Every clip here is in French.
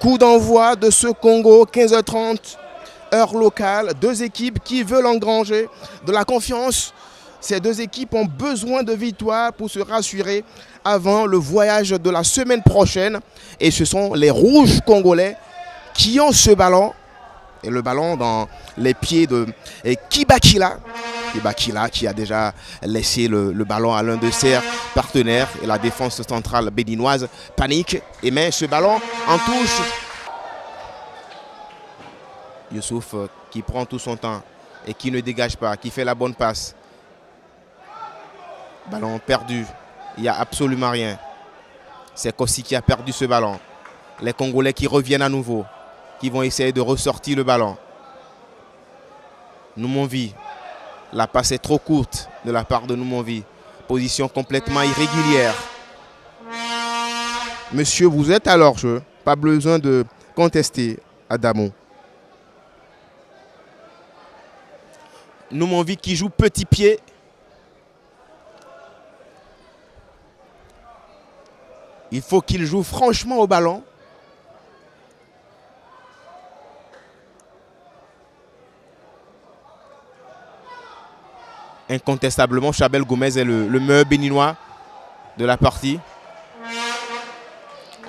Coup d'envoi de ce Congo, 15h30, heure locale. Deux équipes qui veulent engranger de la confiance. Ces deux équipes ont besoin de victoires pour se rassurer avant le voyage de la semaine prochaine. Et ce sont les Rouges congolais qui ont ce ballon. Et le ballon dans les pieds de Kibakila. Kibakila qui a déjà laissé le ballon à l'un de ses partenaires. Et la défense centrale béninoise panique et met ce ballon en touche. Youssouf qui prend tout son temps et qui ne dégage pas, qui fait la bonne passe. Ballon perdu. Il n'y a absolument rien. C'est Kossi qui a perdu ce ballon. Les Congolais qui reviennent à nouveau, qui vont essayer de ressortir le ballon. Noumonvi. La passe est trop courte de la part de Noumonvi. Position complètement irrégulière. Monsieur, vous êtes à l'hors-jeu. Pas besoin de contester Adamo. Noumonvi qui joue petit pied. Il faut qu'il joue franchement au ballon. Incontestablement, Chabel Gomez est le meilleur béninois de la partie.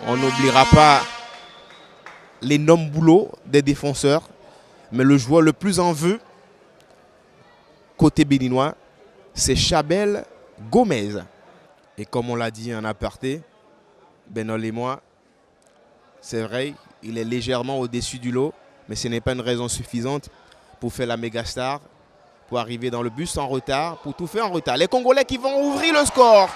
On n'oubliera pas l'énorme boulot des défenseurs. Mais le joueur le plus en vue, côté béninois, c'est Chabel Gomez. Et comme on l'a dit en aparté, Benol et moi, c'est vrai, il est légèrement au-dessus du lot, mais ce n'est pas une raison suffisante pour faire la méga star, pour arriver dans le bus en retard, pour tout faire en retard. Les Congolais qui vont ouvrir le score.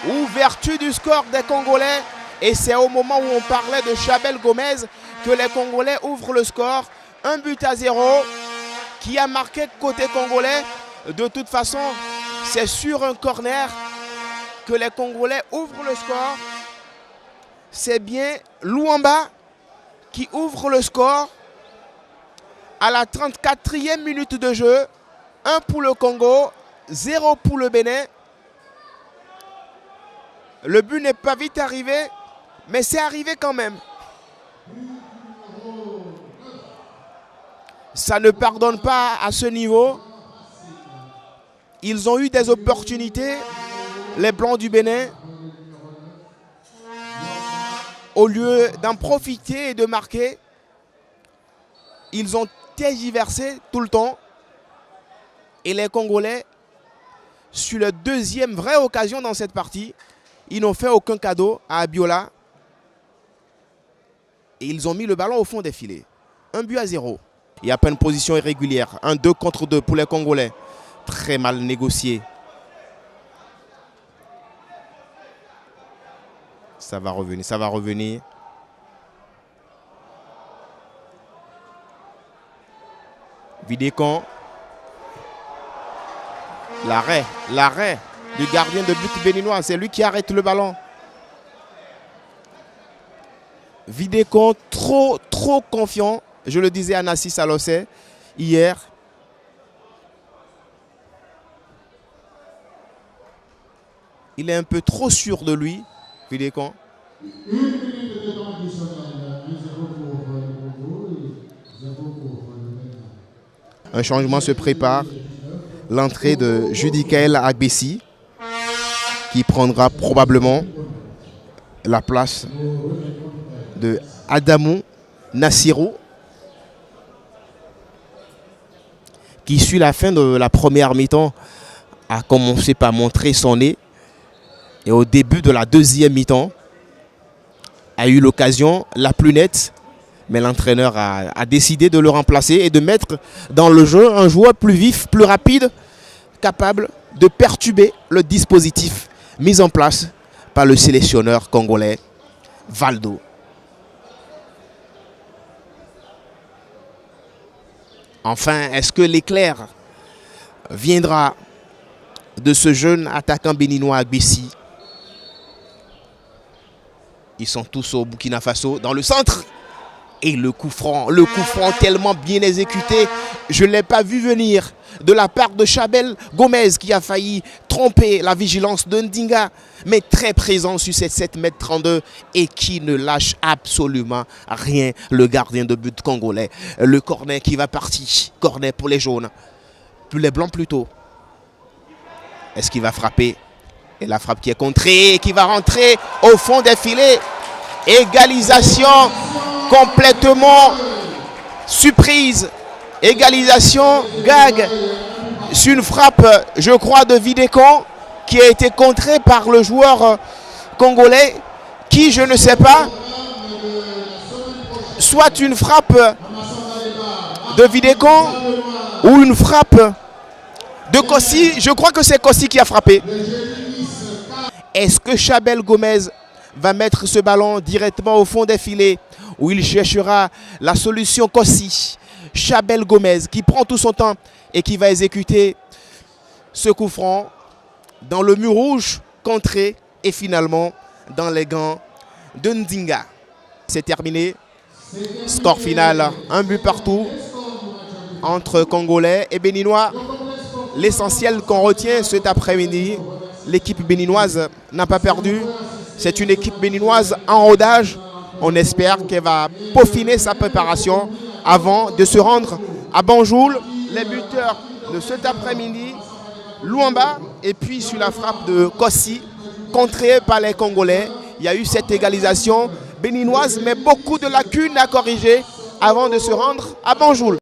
Ouverture du score des Congolais. Et c'est au moment où on parlait de Chabel Gomez que les Congolais ouvrent le score. 1-0 qui a marqué côté congolais. De toute façon, c'est sur un corner que les Congolais ouvrent le score. C'est bien Luamba qui ouvre le score à la 34e minute de jeu. 1 pour le Congo, 0 pour le Bénin. Le but n'est pas vite arrivé, mais c'est arrivé quand même. Ça ne pardonne pas à ce niveau. Ils ont eu des opportunités, les Blancs du Bénin. Au lieu d'en profiter et de marquer, ils ont tergiversé tout le temps. Et les Congolais, sur la deuxième vraie occasion dans cette partie, ils n'ont fait aucun cadeau à Abiola. Et ils ont mis le ballon au fond des filets. 1-0. Il n'y a pas une position irrégulière. 1-2 contre 2 pour les Congolais. Très mal négocié. Ça va revenir, ça va revenir. Vidécon. L'arrêt du gardien de but béninois. C'est lui qui arrête le ballon. Vidécon trop confiant. Je le disais à Nassis Alossé hier. Il est un peu trop sûr de lui, Vidécon. Un changement se prépare. L'entrée de Judikael Agbessi qui prendra probablement la place de Adamou Nassirou qui suit la fin de la première mi-temps a commencé par montrer son nez et au début de la deuxième mi-temps a eu l'occasion la plus nette, mais l'entraîneur a décidé de le remplacer et de mettre dans le jeu un joueur plus vif, plus rapide, capable de perturber le dispositif mis en place par le sélectionneur congolais Valdo. Enfin, est-ce que l'éclair viendra de ce jeune attaquant béninois Agbessi? Ils sont tous au Burkina Faso, dans le centre. Et le coup franc tellement bien exécuté, je ne l'ai pas vu venir de la part de Chabel Gomez qui a failli tromper la vigilance de Ndinga, mais très présent sur cette 7,32 m et qui ne lâche absolument rien, le gardien de but congolais. Le corner qui va partir, corner pour les jaunes, pour les blancs plutôt. Est-ce qu'il va frapper? Et la frappe qui est contrée, qui va rentrer au fond des filets. Égalisation complètement surprise. Égalisation, gag. C'est une frappe, je crois, de Vidécon qui a été contrée par le joueur congolais qui, je ne sais pas, soit une frappe de Vidécon ou une frappe de Kossi. Je crois que c'est Kossi qui a frappé. Est-ce que Chabel Gomez va mettre ce ballon directement au fond des filets où il cherchera la solution Kossi? Chabel Gomez qui prend tout son temps et qui va exécuter ce coup franc dans le mur rouge, contré et finalement dans les gants de Ndinga. C'est terminé. Score final, un but partout entre Congolais et Béninois. L'essentiel qu'on retient cet après-midi, l'équipe béninoise n'a pas perdu. C'est une équipe béninoise en rodage. On espère qu'elle va peaufiner sa préparation avant de se rendre à Banjul. Les buteurs de cet après-midi, Luamba, et puis sur la frappe de Kossi, contrée par les Congolais. Il y a eu cette égalisation béninoise, mais beaucoup de lacunes à corriger avant de se rendre à Banjul.